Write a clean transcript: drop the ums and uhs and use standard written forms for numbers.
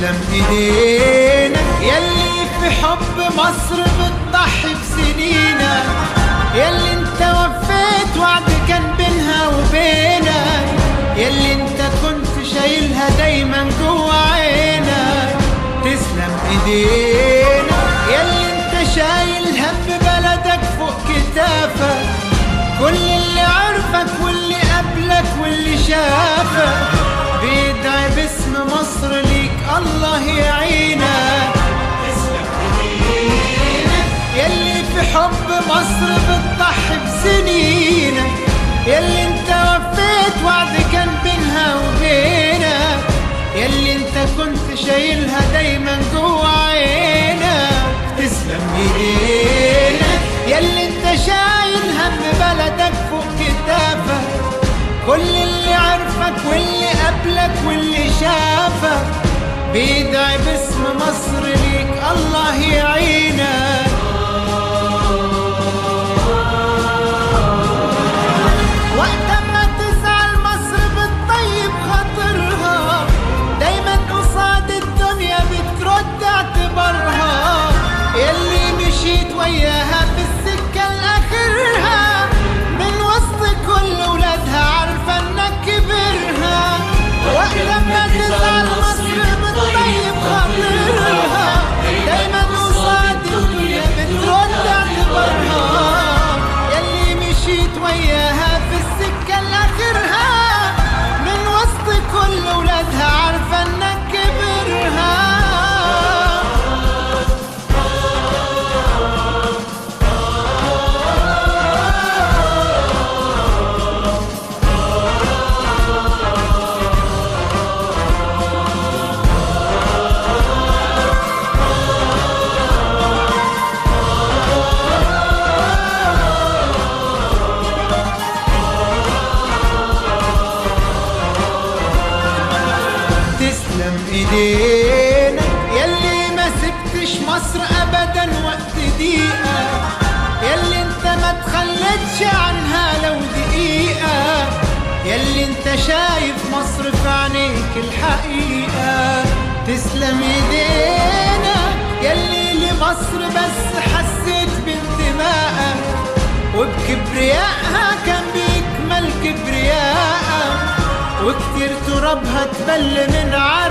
تسلم ايدينا يلي في حب مصر بتضحي بسنينا، يلي انت وفيت وعد كان بينها وبينك، يلي انت كنت شايلها دايما جوا عينك. تسلم ايدينا يلي انت شايل هم بلدك فوق كتافك، كل اللي عرفك واللي قبلك واللي شافك بيدعي باسم مصر ليك الله يعينك. تسلم ايدينا يلي في حب مصر بتضحي بسنينك، يلي انت وفيت وعد كان بينها وبينك، يلي انت كنت شايلها دايما جوا عينك. تسلم ايدينا يلي انت شايل هم بلدك فوق كتافك، كل اللي عرفك واللي قبلك واللي شافك بيدعي باسم مصر ليك الله يعينك. وقت ما تزعل مصر بتطيب خاطرها، دايما قصاد الدنيا بترد اعتبارها، يلي مشيت وياها في السكة لآخرها، من وسط كل ولادها عارفة انك كبرها. وقت ما تزعل مصر بتطيب خاطرها، دايما قصاد الدنيا بترد اعتبارها، يلي مشيت وياها في السكة لآخرها، من وسط كل ولادها عارفة انك كبرها. تسلم ايدينا يلي ما سبتش مصر ابدا وقت ضيقة، يلي انت ما تخلتش عنها لو دقيقة، يلي انت شايف مصر في عينيك الحقيقة. تسلم ايدينا يلي لمصر بس حسيت بانتمائك، وبكبريائها كان بيكمل كبريائك، وكتير ترابها تبل من عرق